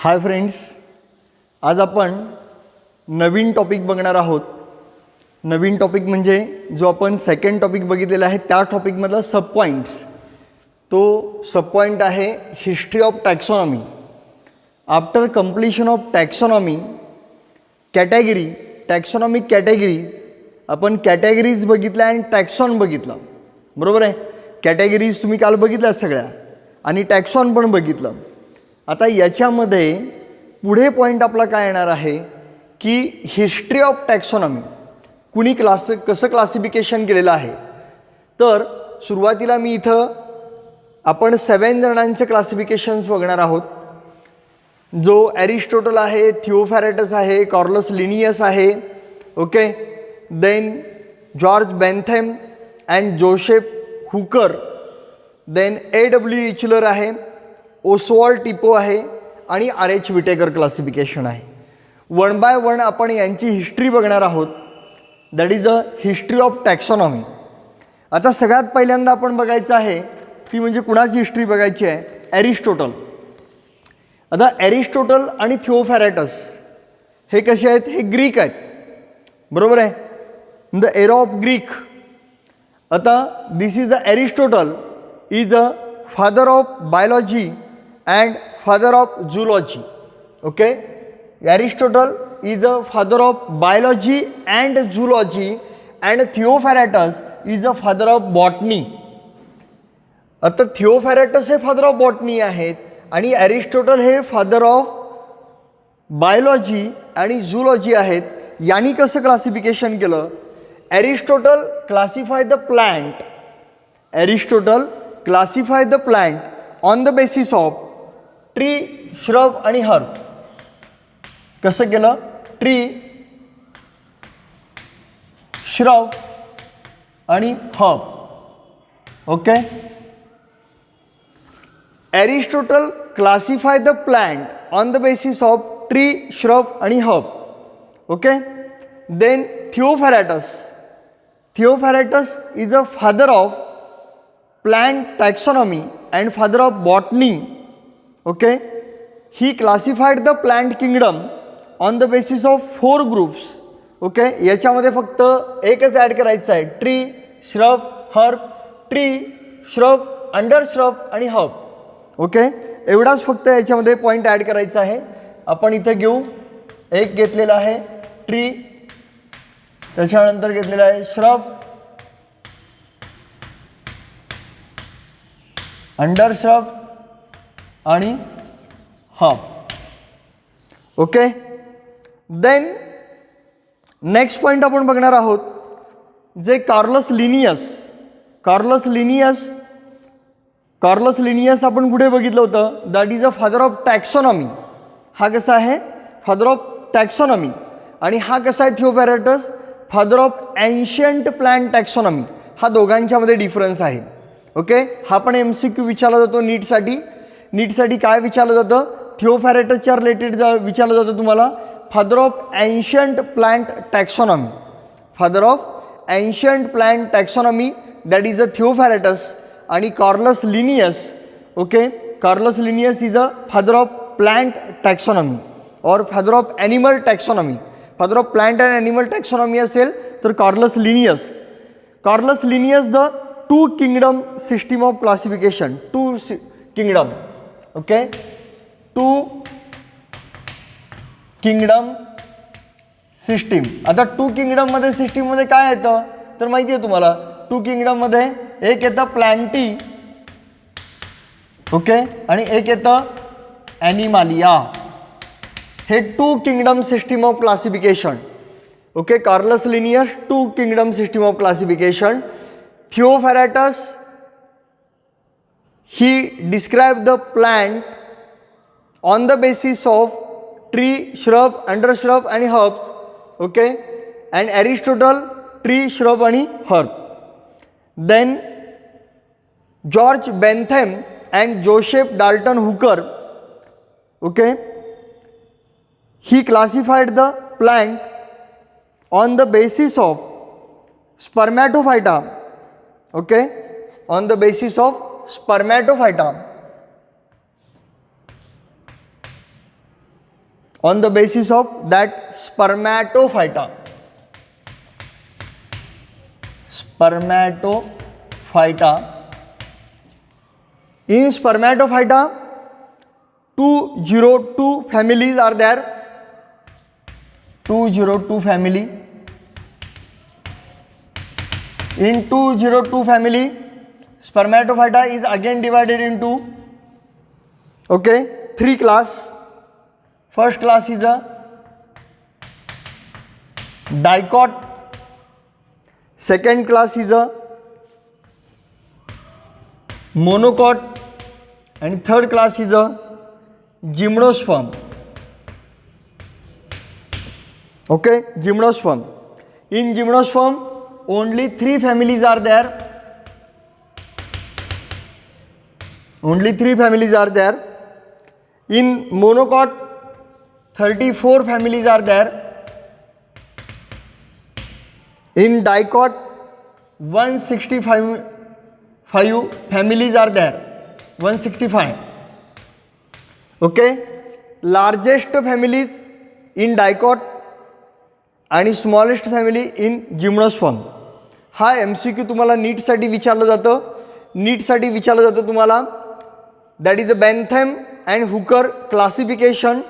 Hi friends, आज आपण नवीन topic बघणार आहोत. नवीन टॉपिक म्हणजे जो आपण सेकंड टॉपिक बघितलेला आहे त्या टॉपिकमधला सब पॉईंट्स. तो सब पॉईंट आहे history of taxonomy. After completion of taxonomy category, taxonomic categories, आपण कॅटेगरीज बघितल्या आणि टॅक्सॉन बघितलं. बरोबर आहे. कॅटेगरीज तुम्ही काल बघितल्या सगळ्या आणि टॅक्सॉन पण बघितलं. आता याच्यामध्ये पुढे पॉईंट आपला काय येणार आहे की हिस्ट्री ऑफ टॅक्सॉनॉमी कुणी कसं क्लासिफिकेशन केलेलं आहे. तर सुरुवातीला मी इथं आपण 7 जणांचे क्लासिफिकेशन्स बघणार आहोत. जो ॲरिस्टॉटल आहे, थिओफॅरेटस आहे, कार्लस लिनियस आहे, okay, then George Bentham and Joseph Hooker, then A.W. Eichler आहे, ओसवाल्ड टिपो आहे आणि R.H. विटेकर क्लासिफिकेशन आहे. वन बाय वन आपण यांची हिस्ट्री बघणार आहोत. That is the history of taxonomy. आता सगळ्यात पहिल्यांदा आपण बघायचं आहे ती म्हणजे कुणाची हिस्ट्री बघायची आहे, ॲरिस्टॉटल. आता ॲरिस्टॉटल आणि थिओफॅरेटस हे कसे आहेत, हे ग्रीक आहेत. बरोबर आहे. The era of Greek. आता this is the Aristotle is a father of biology and father of zoology. Okay, Aristotle is the father of biology and zoology and Theophrastus is the father of botany. आता थिओफॅरेटस हे father of botany आहेत आणि Aristotle हे father of biology आणि zoology आहेत. यांनी कसं classification केलं? Aristotle classify the plant. Aristotle classify the plant on the basis of tree, shrub आणि हर्ब. कसं केलं? ट्री, श्रब आणि herb. Okay. Aristotle classify the plant on the basis of tree, shrub आणि herb. Okay. Then Theophrastus. Theophrastus is a father of plant taxonomy and father of botany. Okay, he classified the plant kingdom on the basis of 4 groups. Okay. याच्यामध्ये फक्त एकच add करायचं आहे, tree, shrub, herb, tree, shrub, under shrub आणि herb. Okay. एवढाच फक्त याच्यामध्ये point add करायचा आहे. आपण इथं घेऊ, एक घेतलेला आहे ट्री, त्याच्यानंतर घेतलेला आहे श्रब, अंडर श्रब आणि herb. Okay. Then next point आपण बघणार आहोत जे कार्लस लिनियस. कार्लस लिनियस आपण कुठे बघितलं होतं? That is a father of taxonomy. हा कसा आहे? Father of taxonomy. आणि हा कसा आहे Theophrastus? Father of ancient plant taxonomy. हा दोघांच्यामध्ये डिफरन्स आहे. ओके. हा पण MCQ विचारला जातो नीटसाठी. काय विचारलं जातं? थिओफॅरेटसच्या रिलेटेड विचारलं जातं तुम्हाला. Father of ancient plant taxonomy. Father of ancient plant taxonomy that is a Theophrastus. आणि Carolus Linnaeus. Okay. Carolus Linnaeus is a father of plant taxonomy और father of animal taxonomy. Father of plant and animal taxonomy असेल तर Carolus Linnaeus. Carolus Linnaeus the 2 kingdom system of classification. 2 kingdom. Okay. 2 kingdom system. आता 2 किंगडममध्ये सिस्टीममध्ये काय येतं तर माहिती आहे तुम्हाला. 2 किंगडममध्ये एक येतं प्लॅन्टी, ओके, आणि एक येतं ॲनिमालिया. हे 2 kingdom system of classification. Okay. Carolus Linnaeus 2 kingdom system of classification. Theophrastus he described the plant on the basis of tree, shrub, undershrub and herbs. Okay. And Aristotle tree, shrub and herb. Then George Bentham and Joseph Dalton Hooker, okay, he classified the plant on the basis of spermatophyta. Okay. On the basis of spermatophyta. on the basis of that spermatophyta. Spermatophyta. In spermatophyta, 202 families are there. 202 family. In 202 family, spermatophyta is again divided into, okay, 3 class. First class is a dicot. Second class is a monocot. And third class is a gymnosperm. Okay, gymnosperm. In gymnosperm, only 3 families are there. Only 3 families are there. In monocot, 34 families are there. In dicot, 165 families are there. 165. Okay, largest families in dicot आणि smallest family in gymnosperm. हा MCQ तुम्हाला नीटसाठी विचारलं जातं. नीटसाठी विचारलं जातं तुम्हाला. That is a Bentham and Hooker classification.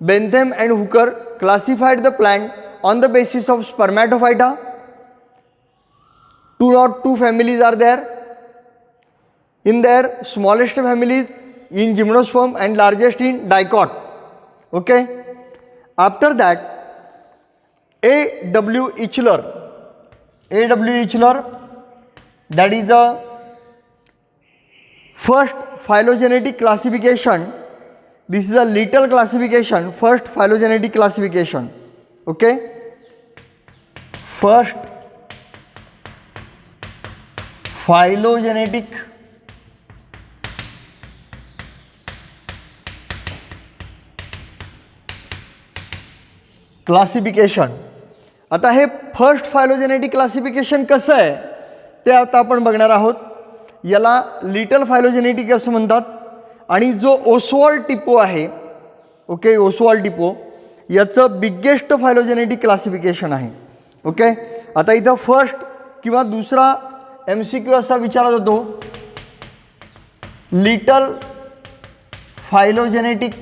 Bentham and Hooker classified the plant on the basis of Spermatophyta. 202 families are there. In their smallest families in gymnosperm and largest in dicot. Okay. After that, A.W. Eichler. A.W. Eichler, that is the first phylogenetic classification. This is a little classification, first phylogenetic classification. Okay. First phylogenetic classification. आता हे first phylogenetic classification कसं आहे ते आता आपण बघणार आहोत. याला लिटल फायलोजेनेटिक असं म्हणतात. आणि जो ओसवाल्ड टिपो आहे, ओके, ओसवाल्ड टिपो याचं बिगेस्ट फायलोजेनेटिक क्लासिफिकेशन आहे. ओके. आता इथं फर्स्ट किंवा दुसरा MCQ असा विचारला जातो, लिटल फायलोजेनेटिक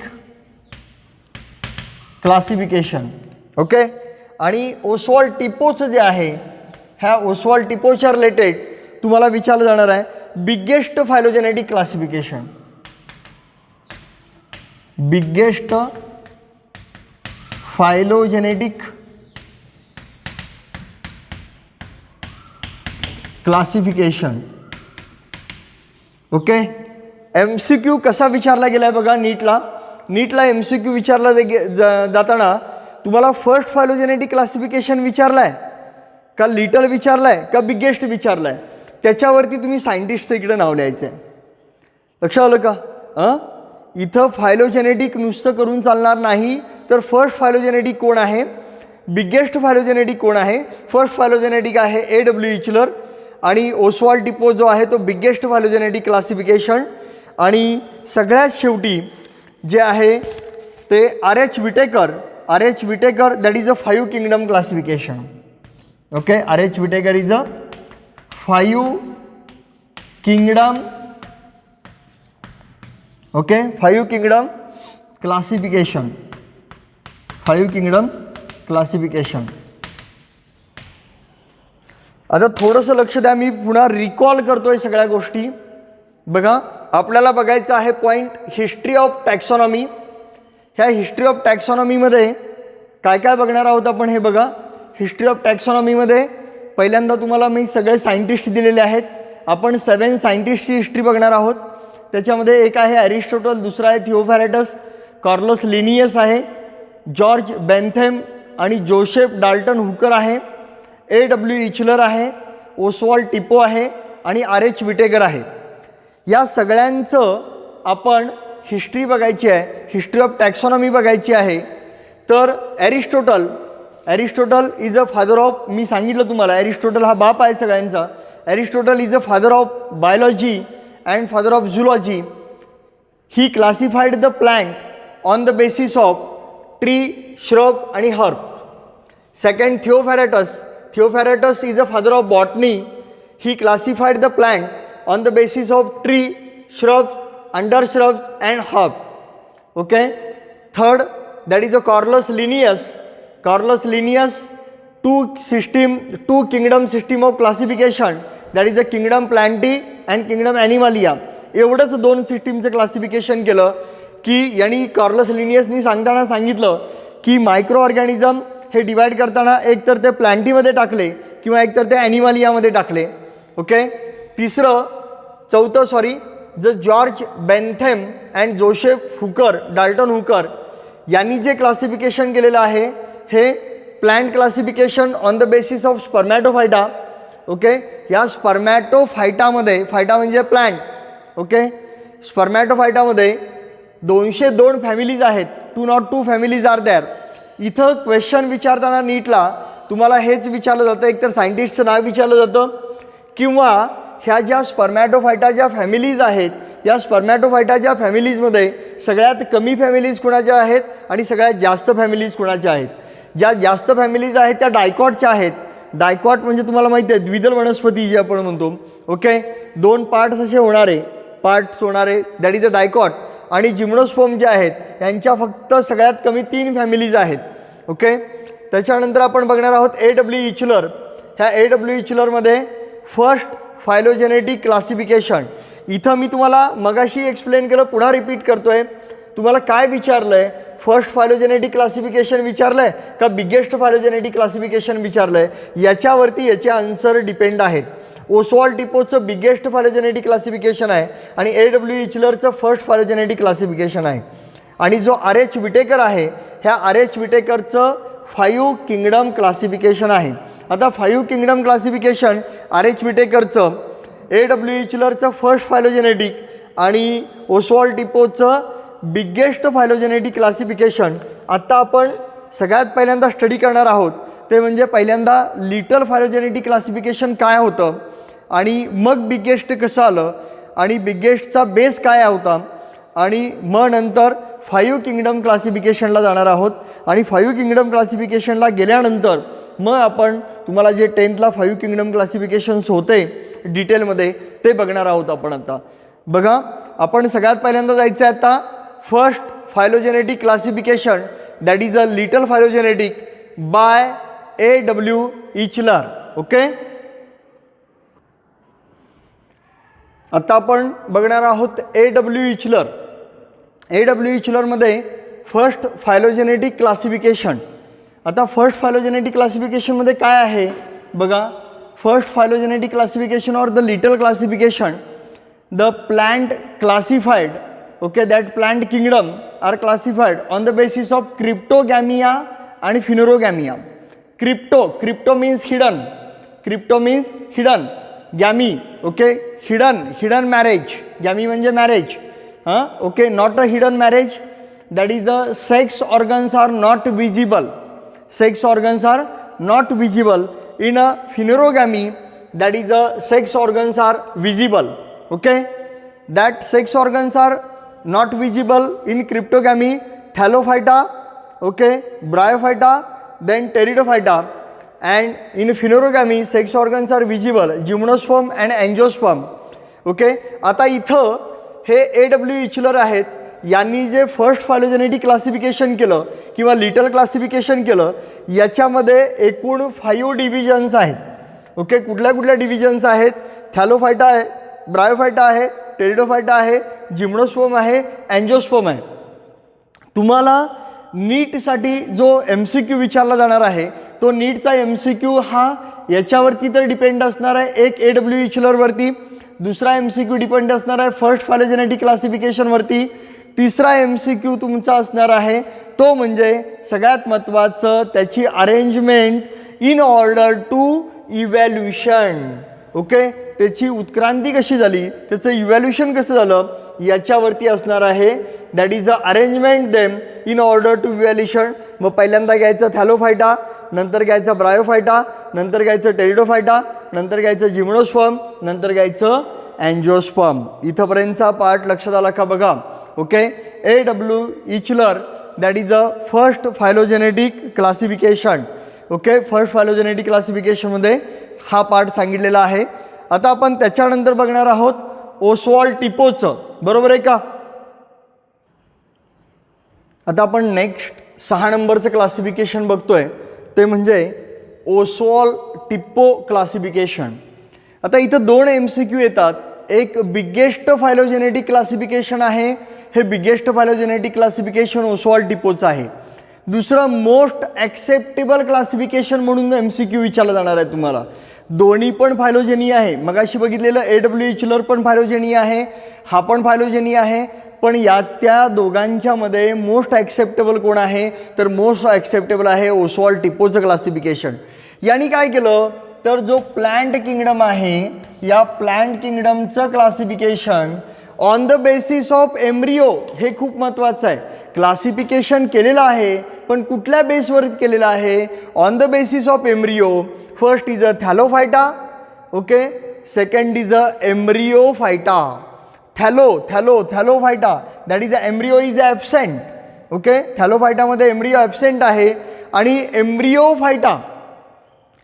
क्लासिफिकेशन. ओके. आणि ओसवाल्ड टिपोचं जे आहे, ह्या ओसवाल्ड टिपोच्या रिलेटेड तुम्हाला विचारलं जाणार आहे biggest phylogenetic classification. Biggest phylogenetic classification. Okay. MCQ कसा विचारला गेला आहे बघा. नीटला MCQ विचारला जाताना तुम्हाला फर्स्ट फायलोजेनेटिक क्लासिफिकेशन विचारलं आहे का, लिटल विचारलं आहे का, बिगेस्ट विचारलं आहे, त्याच्यावरती तुम्ही सायंटिस्टचं इकडे नाव लिहायचं आहे. लक्षात आलं का? इथं फायलोजेनेटिक नुसतं करून चालणार नाही, तर फर्स्ट फायलोजेनेटिक कोण आहे, बिगेस्ट फायलोजेनेटिक कोण आहे. फर्स्ट फायलोजेनेटिक आहे A.W. इचलर आणि ओसवाल्ड टिपो जो आहे तो बिगेस्ट फायलोजेनेटिक क्लासिफिकेशन. आणि सगळ्यात शेवटी जे आहे ते R.H. Vitekar, that is a 5 kingdom classification. Okay, R.H. Whittaker is a 5 kingdom. Okay, 5 kingdom classification. 5 kingdom classification. आता थोडंसं लक्ष द्या, मी पुन्हा रिकॉल करतोय सगळ्या गोष्टी. बघा, आपल्याला बघायचं आहे पॉईंट हिस्ट्री ऑफ टॅक्सॉनॉमी. ह्या हिस्ट्री ऑफ टॅक्सॉनॉमीमध्ये काय काय बघणार आहोत आपण हे बघा. हिस्ट्री ऑफ टॅक्सॉनॉमीमध्ये पहिल्यांदा तुम्हाला मी सगळे सायंटिस्ट दिलेले आहेत. आपण 7 सायंटिस्टची हिस्ट्री बघणार आहोत. त्याच्यामध्ये एक आहे ॲरिस्टॉटल, दुसरा आहे थिओफॅरेटस, कार्लोस लिनियस आहे, जॉर्ज बेंथम आणि जोसेफ डाल्टन हुकर आहे, A.W. इचलर आहे, ओसवाल्ड टिपो आहे आणि R.H. विटेकर आहे. या सगळ्यांचं आपण हिस्ट्री बघायची आहे, हिस्ट्री ऑफ टॅक्सॉनॉमी बघायची आहे. तर Aristotle is a father of, मी सांगितलं तुम्हाला ॲरिस्टॉटल हा बाप आहे सगळ्यांचा. Aristotle is a father of biology and father of zoology. He classified the plant on the basis of tree, shrub आणि herb. Second, Theophrastus is a father of botany. He classified the plant on the basis of tree, shrub, under shrub and herb. Okay. Third, that is a Carolus Linnaeus, two kingdom system of classification, that is the kingdom Plantae and kingdom Animalia. एवढंच दोन सिस्टीमचं classification केलं की यांनी कॉर्लस लिनियसनी सांगताना सांगितलं की micro organism हे divide करताना एक तर ते प्लांटीमध्ये टाकले किंवा एक तर ते ॲनिमालियामध्ये टाकले. Okay. George Bentham and Joseph Dalton Hooker यांनी जे क्लासिफिकेशन केलेलं आहे हे plant classification on the basis of Spermatophyta. Okay. या स्पर्मॅटोफायटामध्ये, फायटा म्हणजे प्लांट. ओके. स्पर्मॅटोफायटामध्ये 202 फॅमिलीज आहेत. 202 फॅमिलीज आर देअर. इथं क्वेश्चन विचारताना नीटला तुम्हाला हेच विचारलं जातं, एकतर सायंटिस्टचं नाव विचारलं जातं किंवा ह्या ज्या स्पर्मॅटोफायटाच्या फॅमिलीज आहेत या स्पर्मॅटोफायटाच्या फॅमिलीजमध्ये सगळ्यात कमी फॅमिलीज कुणाच्या आहेत आणि सगळ्यात जास्त फॅमिलीज कुणाच्या आहेत. ज्या जास्त फॅमिलीज आहेत त्या डायकॉटच्या आहेत. डायकॉट म्हणजे तुम्हाला माहिती आहे द्विदल वनस्पती जी आपण म्हणतो. ओके. 2 पार्ट्स असे होणारे दॅट इज अ डायकॉट. आणि जिम्नोस्पर्म जे आहेत यांच्या फक्त सगळ्यात कमी 3 फॅमिलीज आहेत. ओके. त्याच्यानंतर आपण बघणार आहोत AW इचलर. ह्या AW इचलरमध्ये फर्स्ट फायलोजेनेटिक क्लासिफिकेशन. इथं मी तुम्हाला मगाशी एक्सप्लेन केलं, पुन्हा रिपीट करतोय. तुम्हाला काय विचारलं आहे, फर्स्ट फायलोजेनेटिक क्लासिफिकेशन विचारलं आहे का बिगेस्ट फायलोजेनेटिक क्लासिफिकेशन विचारलं आहे, याच्यावरती याचे आन्सर डिपेंड आहेत. ओसवाल्ड टिपोचं बिगेस्ट फायलोजेनेटिक क्लासिफिकेशन आहे आणि AW इचलरचं फर्स्ट फायलोजेनेटिक क्लासिफिकेशन आहे. आणि जो RH विटेकर आहे ह्या RH विटेकरचं 5 किंगडम क्लासिफिकेशन आहे. आता 5 किंगडम क्लासिफिकेशन RH विटेकरचं, AW इचलरचं फर्स्ट फायलोजेनेटिक आणि ओसवाल्ड टिपोचं बिगेस्ट फायलोजेनेटिक क्लासिफिकेशन आत्ता आपण सगळ्यात पहिल्यांदा स्टडी करणार आहोत. ते म्हणजे पहिल्यांदा लिटल फायलोजेनेटिक क्लासिफिकेशन काय होतं आणि मग बिगेस्ट कसं आलं आणि बिगेस्टचा बेस काय होता आणि मग नंतर 5 किंगडम क्लासिफिकेशनला जाणार आहोत. आणि 5 किंगडम क्लासिफिकेशनला गेल्यानंतर मग आपण तुम्हाला जे 10thला 5 किंगडम क्लासिफिकेशन्स होते डिटेलमध्ये ते बघणार आहोत आपण. आता बघा, आपण सगळ्यात पहिल्यांदा जायचं आहे आता first phylogenetic classification that is a little phylogenetic by AW Eichler. Okay. आता आपण बघणार आहोत AW इचलर. AW इचलरमध्ये फर्स्ट फायलोजेनेटिक क्लासिफिकेशन. आता फर्स्ट फायलोजेनेटिक क्लासिफिकेशनमध्ये काय आहे बघा. फर्स्ट फायलोजेनेटिक क्लासिफिकेशन और the little classification, the plant classified. Okay. That plant kingdom are classified on the basis of Cryptogamia आणि Phanerogamia. Crypto means hidden. Gamy. Okay. Hidden marriage. Gamy म्हणजे marriage. Okay. Not a hidden marriage. That is the sex organs are not visible. In a phenerogamy, that is the sex organs are visible. Okay. That sex organs are not visible in cryptogamy, thallophyta, okay, bryophyta, then pteridophyta. And in phenerogamy, sex organs are visible, gymnosperm and angiosperm. Okay. आता इथं हे AW इचलर आहेत, यांनी जे first phylogenetic classification केलं किंवा little classification केलं याच्यामध्ये एकूण 5 डिव्हिजन्स आहेत. ओके. कुठल्या डिव्हिजन्स आहेत? थॅलोफायटा आहे, ब्रायोफायटा आहे, टेरिडोफायटा आहे, जिम्नोस्पर्म आहे, अँजिओस्पर्म आहे. तुम्हाला नीटसाठी जो MCQ विचारला जाणार आहे तो नीटचा MCQ हा याच्यावरती तर डिपेंड असणार आहे. एक AW इचलरवरती, दुसरा MCQ डिपेंड असणार आहे फर्स्ट फायलोजेनेटिक क्लासिफिकेशनवरती, तिसरा MCQ तुमचा असणार आहे तो म्हणजे सगळ्यात महत्त्वाचं त्याची arrangement in order to evolution. Okay. त्याची उत्क्रांती कशी झाली, त्याचं इव्हॅल्युशन कसं झालं याच्यावरती असणार आहे. That is the arrangement them in order to evolution. मग पहिल्यांदा घ्यायचं थॅलोफायटा, नंतर घ्यायचं ब्रायोफायटा, नंतर घ्यायचं टेरिडोफायटा, नंतर घ्यायचं जिम्नोस्पर्म, नंतर घ्यायचं अँजिओस्पर्म. इथंपर्यंतचा पार्ट लक्षात आला का बघा. Okay. AW Eichler that is a first phylogenetic classification. Okay, first phylogenetic क्लासिफिकेशनमध्ये हा पार्ट सांगितलेला आहे. आता आपण त्याच्यानंतर बघणार आहोत ओस्वाल्ड टिपोचं. बरोबर आहे का? आता आपण नेक्स्ट 6 नंबरचं क्लासिफिकेशन बघतोय, ते म्हणजे ओस्वाल्ड टिपो क्लासिफिकेशन. आता इथं 2 MCQ येतात. एक बिगेस्ट फायलोजेनेटिक क्लासिफिकेशन आहे, हे बिगेस्ट फायलोजेनेटिक क्लासिफिकेशन ओस्वाल्ड टिपोचं आहे. दुसरं मोस्ट ॲक्सेप्टेबल क्लासिफिकेशन म्हणून MCQ विचारलं जाणार आहे तुम्हाला. दोन्ही पण फायलोजेनी आहे. मगाशी बघितलेलं AW इचलर पण फायलोजेनी आहे, हा पण फायलोजेनी आहे. पण या त्या दोघांच्यामध्ये मोस्ट ॲक्सेप्टेबल कोण आहे, तर मोस्ट ॲक्सेप्टेबल आहे ओस्वाल्ड टिपोचं क्लासिफिकेशन. यांनी काय केलं तर जो प्लांट किंगडम आहे, या प्लांट किंगडमचं classification on the basis of embryo, हे खूप महत्त्वाचं आहे. क्लासिफिकेशन केलेलं आहे, पण कुठल्या बेसवर केलेलं आहे? On the basis of embryo. First is a Thallophyta, okay. Second is a Embryophyta. Thallophyta that is a embryo is absent. Okay, थॅलोफायटामध्ये एम्ब्रिओ ॲबसेंट आहे आणि Embryophyta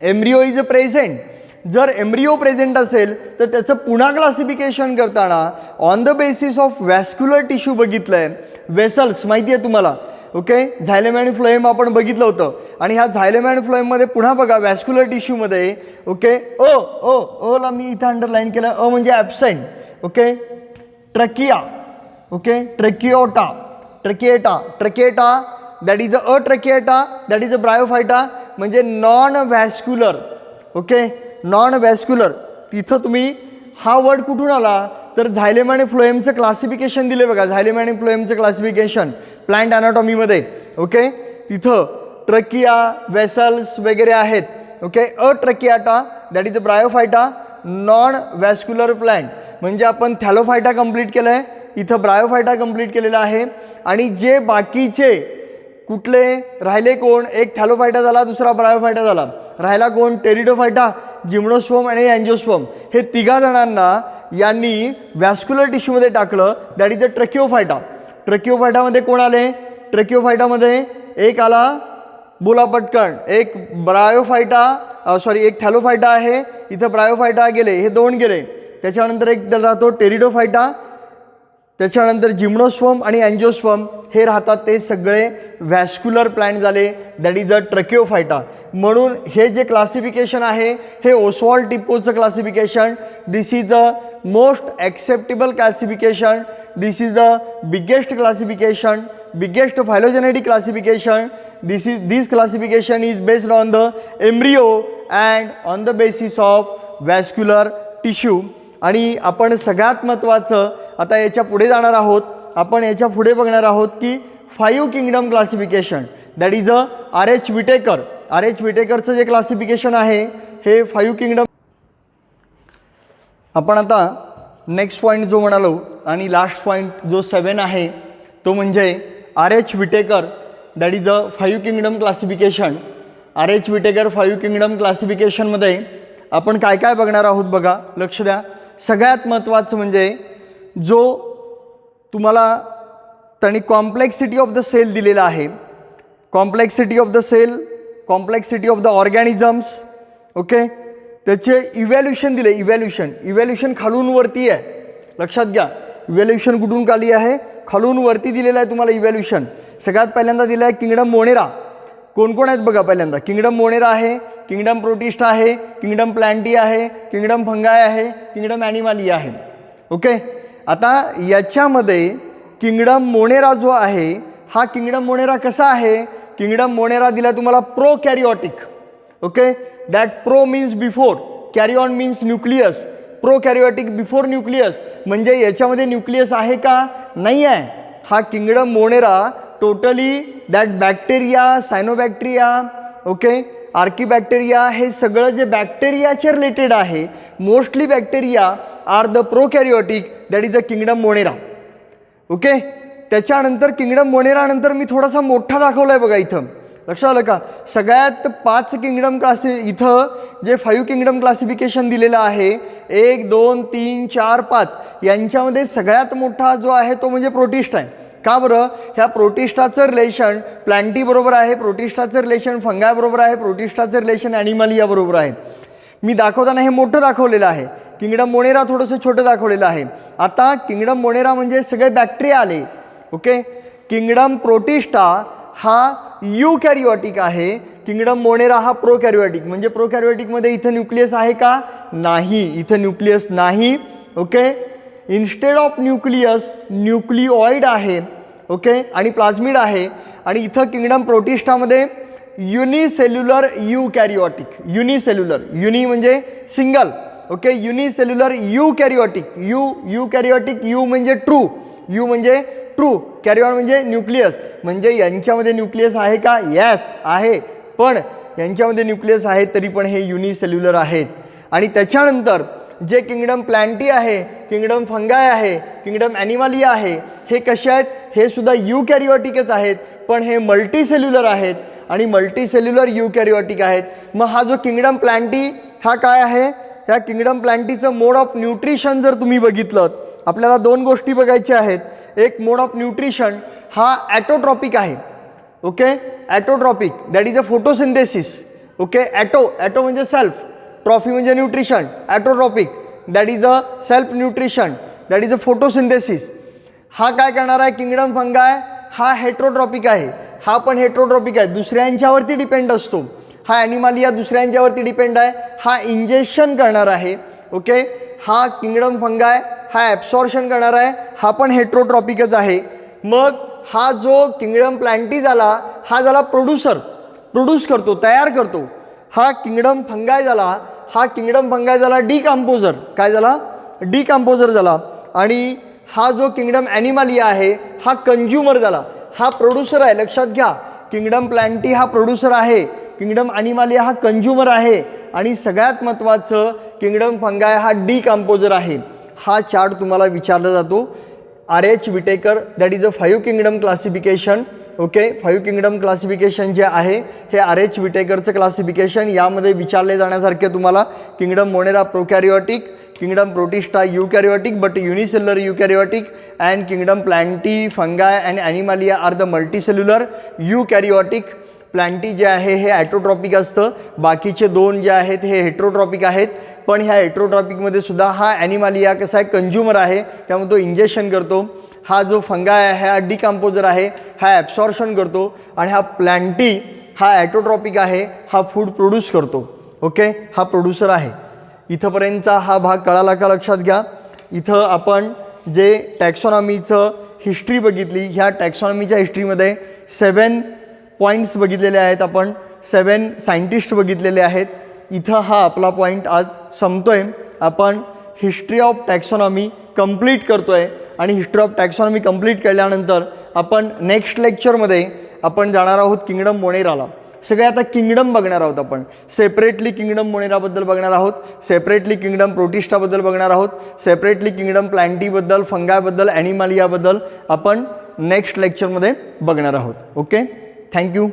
embryo is a present. जर एम्ब्रिओ प्रेझेंट असेल तर त्याचं पुन्हा classification करताना on the basis of vascular tissue बघितलं आहे. वेसल्स माहिती आहे तुम्हाला, ओके. झायलेम आणि फ्लोएम आपण बघितलं होतं, आणि ह्या झायलेम आणि फ्लोएममध्ये पुन्हा बघा वॅस्क्युलर टिश्यूमध्ये, ओके. ओला मी इथं अंडरलाईन केलं. म्हणजे absent. Okay. Trachea, okay. Tracheata that is a Tracheata that is a Bryophyta, म्हणजे non vascular. Okay, non vascular. तिथं तुम्ही हा वर्ड कुठून आला तर झायलेम आणि फ्लोएमचं क्लासिफिकेशन दिले बघा. झायलेम आणि फ्लोएमचं क्लासिफिकेशन प्लांट अनाटॉमीमध्ये, ओके. तिथं ट्रकिया, वेसल्स वगैरे आहेत. Okay. Atracheata that is a Bryophyta, non vascular plant. म्हणजे आपण थॅलोफायटा कंप्लीट केलं आहे, इथं ब्रायोफायटा कंप्लीट केलेला आहे. आणि जे बाकीचे कुठले राहिले कोण? एक थॅलोफायटा झाला, दुसरा ब्रायोफायटा झाला. राहिला कोण? टेरिडोफायटा, जिम्नोस्पर्म आणि अँजिओस्पर्म. हे तिघा जणांना यांनी व्हॅस्क्युलर टिश्यूमध्ये टाकलं, दॅट इज अ ट्रकिओफायटा. ट्रकिओफायटामध्ये कोण आले? ट्रकिओफायटामध्ये एक आला, बोला पटकन, एक एक थॅलोफायटा आहे, इथं ब्रायोफायटा गेले, हे 2 गेले. त्याच्यानंतर एक राहतो टेरिडोफायटा, त्याच्यानंतर जिम्नोस्पर्म आणि अँजिओस्पर्म हे राहतात. ते सगळे व्हॅस्क्युलर प्लांट झाले, दॅट इज अ ट्रकिओफायटा. म्हणून हे जे क्लासिफिकेशन आहे हे ओस्वाल्ड टिपोचं classification. This is the most acceptable classification. This is the biggest classification, biggest phylogenetic classification. This classification is based on the embryo and on the basis of vascular tissue. आणि आपण सगळ्यात महत्त्वाचं आता याच्या पुढे जाणार आहोत. आपण याच्या पुढे बघणार आहोत की 5 kingdom classification, that is a RH Whittaker. RH विटेकरचं जे क्लासिफिकेशन आहे हे 5 किंगडम. आपण आता नेक्स्ट पॉईंट जो म्हणालो आणि लास्ट पॉईंट जो 7 आहे तो म्हणजे RH Whittaker, that is a 5 kingdom classification. RH Whittaker 5 kingdom क्लासिफिकेशनमध्ये आपण काय काय बघणार आहोत बघा, लक्ष द्या. सगळ्यात महत्त्वाचं म्हणजे जो तुम्हाला त्यांनी कॉम्प्लेक्सिटी ऑफ द सेल दिलेला आहे. Complexity of the cell, complexity of the organisms, okay. त्याचे इव्हॅल्युशन दिले. इव्हॅल्युशन खालून वरती आहे, लक्षात घ्या. इव्हॅल्युशन कुठून खाली आहे? खालून वरती दिलेलं आहे तुम्हाला इव्हॅल्युशन. सगळ्यात पहिल्यांदा दिलं आहे किंगडम मोनेरा. कोण कोण आहेत बघा. पहिल्यांदा किंगडम मोनेरा आहे, किंगडम प्रोटिस्टा आहे, किंगडम प्लांटी आहे, किंगडम फंगाय आहे, किंगडम ॲनिमालिया आहे. ओके. आता याच्यामध्ये किंगडम मोनेरा जो आहे, हा किंगडम मोनेरा कसा आहे? किंगडम मोनेरा दिला तुम्हाला prokaryotic. Okay. That pro means before, karyon means nucleus. Prokaryotic before nucleus, म्हणजे याच्यामध्ये न्यूक्लियस आहे का? नाही आहे. हा kingdom Monera totally that bacteria, cyanobacteria, okay, archaebacteria, हे सगळं जे बॅक्टेरियाचे रिलेटेड आहे, mostly bacteria are the prokaryotic, that is a kingdom Monera. Okay. त्याच्यानंतर किंगडम मोनेरानंतर मी थोडासा मोठा दाखवला आहे बघा इथं, लक्षात आलं का? सगळ्यात 5 किंगडम इथं जे 5 किंगडम क्लासिफिकेशन दिलेलं आहे, 1 2 3 4 5, यांच्यामध्ये सगळ्यात मोठा जो आहे तो म्हणजे प्रोटिस्ट आहे. का बरं? ह्या प्रोटिस्टाचं रिलेशन प्लॅन्टी बरोबर आहे, प्रोटिस्टाचं रिलेशन फंगाय बरोबर आहे, प्रोटिस्टाचं रिलेशन ॲनिमलिया बरोबर आहे. मी दाखवताना हे मोठं दाखवलेलं आहे, किंगडम मोनेरा थोडंसं छोटं दाखवलेलं आहे. आता किंगडम मोनेरा म्हणजे सगळे बॅक्टेरिया आले. ओके, किंगडम प्रोटिस्टा हा यूकॅरिओटिक आहे, किंगडम मोनेरा हा प्रोकॅरिओटिक. म्हणजे प्रोकॅरिओटिकमध्ये इथं न्यूक्लियस आहे का? नाही, इथं न्यूक्लियस नाही. ओके, इन्स्टेड ऑफ न्यूक्लियस न्यूक्लिओइड आहे. ओके, आणि प्लाझ्मिड आहे. आणि इथं किंगडम प्रोटिस्टामध्ये युनिसेल्युलर यूकॅरिओटिक, युनिसेल्युलर, युनि म्हणजे सिंगल. ओके, युनिसेल्युलर यूकॅरिओटिक, यूकॅरिओटिक, यू म्हणजे ट्रू, यू म्हणजे ट्रू, कॅरिऑन म्हणजे न्यूक्लियस. म्हणजे यांच्यामध्ये न्यूक्लियस आहे का? यस आहे, पण यांच्यामध्ये न्यूक्लियस आहे तरी पण हे युनिसेल्युलर आहेत. आणि त्याच्यानंतर जे किंगडम प्लॅन्टी आहे, किंगडम फंगाय आहे, किंगडम ॲनिमलिया आहे, हे कसे आहेत? हे सुद्धा यूकॅरिओटिकच आहेत, पण हे मल्टीसेल्युलर आहेत आणि मल्टीसेल्युलर यूकॅरिओटिक आहेत. मग हा जो किंगडम प्लॅन्टी हा काय आहे? ह्या किंगडम प्लॅन्टीचं मोड ऑफ न्यूट्रिशन जर तुम्ही बघितलं, आपल्याला दोन गोष्टी बघायच्या आहेत. एक मोड ऑफ न्यूट्रिशन हा ॲटोट्रॉपिक आहे. Okay, autotrophic that is a photosynthesis. Okay, auto म्हणजे सेल्फ, ट्रॉफी म्हणजे nutrition, autotrophic that is a self nutrition, that is a photosynthesis. हा काय करणार आहे? किंगडम फंगाय हा हेट्रोट्रॉपिक आहे, हा पण हेट्रोट्रॉपिक आहे, दुसऱ्यांच्यावरती डिपेंड असतो. हा ॲनिमलिया दुसऱ्यांच्यावरती डिपेंड आहे, हा इंजेक्शन करणार आहे. ओके, हा किंगडम फंगाय हा ॲब्सॉर्शन करणार आहे, हा पण हेट्रोट्रॉपिकच आहे. मग हा जो किंगडम प्लॅन्टी झाला, हा झाला प्रोड्यूसर, प्रोड्यूस करतो, तयार करतो. हा किंगडम फंगाय झाला, हा किंगडम फंगाय झाला डिकम्पोजर. काय झाला? डिकम्पोजर झाला. आणि हा जो किंगडम ॲनिमलिया आहे हा कंज्युमर झाला. हा प्रोड्यूसर आहे, लक्षात घ्या. किंगडम प्लॅन्टी हा प्रोड्यूसर आहे, किंगडम ॲनिमलिया हा कंज्युमर आहे, आणि सगळ्यात महत्त्वाचं किंगडम फंगाय हा डिकम्पोजर आहे. हा चार्ट तुम्हाला विचारला जातो. RH Whittaker that is a 5 kingdom classification. Okay, 5 kingdom classification जे आहे हे RH विटेकरचं क्लासिफिकेशन. यामध्ये विचारले जाण्यासारखे तुम्हाला kingdom Monera prokaryotic, kingdom Protista eukaryotic but unicellular eukaryotic, and kingdom Plantae fungi and Animalia are the multicellular eukaryotic. Plantae जे आहे हे ॲटोट्रॉपिक असतं, बाकीचे दोन जे आहेत हे हेट्रोट्रॉपिक आहेत. पण ह्या हेट्रोट्रॉपिकमध्ये सुद्धा हा ॲनिमलिया कसा आहे? कंज्युमर आहे, त्यामुळे तो इंजेक्शन करतो. हा जो फंगाय आहे हा डिकम्पोजर आहे, हा ॲब्सॉर्शन करतो. आणि हा प्लॅन्टी हा ॲटोट्रॉपिक आहे, हा फूड प्रोड्यूस करतो. ओके, हा प्रोड्यूसर आहे. इथंपर्यंतचा हा भाग कळाला का? लक्षात घ्या. इथं आपण जे टॅक्सॉनॉमीचं हिस्ट्री बघितली, ह्या टॅक्सॉनॉमीच्या हिस्ट्रीमध्ये 7 पॉईंट्स बघितलेले आहेत आपण, 7 सायंटिस्ट बघितलेले आहेत. इथं हा आपला पॉईंट आज संपतो आहे. आपण हिस्ट्री ऑफ टॅक्सॉनॉमी कंप्लीट करतो आहे, आणि हिस्ट्री ऑफ टॅक्सॉनॉमी कंप्लीट केल्यानंतर आपण नेक्स्ट लेक्चरमध्ये आपण जाणार आहोत किंगडम मोनेराला. सगळे आता किंगडम बघणार आहोत आपण. सेपरेटली किंगडम मोनेराबद्दल बघणार आहोत, सेपरेटली किंगडम प्रोटिस्टाबद्दल बघणार आहोत, सेपरेटली किंगडम प्लॅन्टीबद्दल, फंगायबद्दल, ॲनिमलियाबद्दल आपण नेक्स्ट लेक्चरमध्ये बघणार आहोत. Okay, thank you.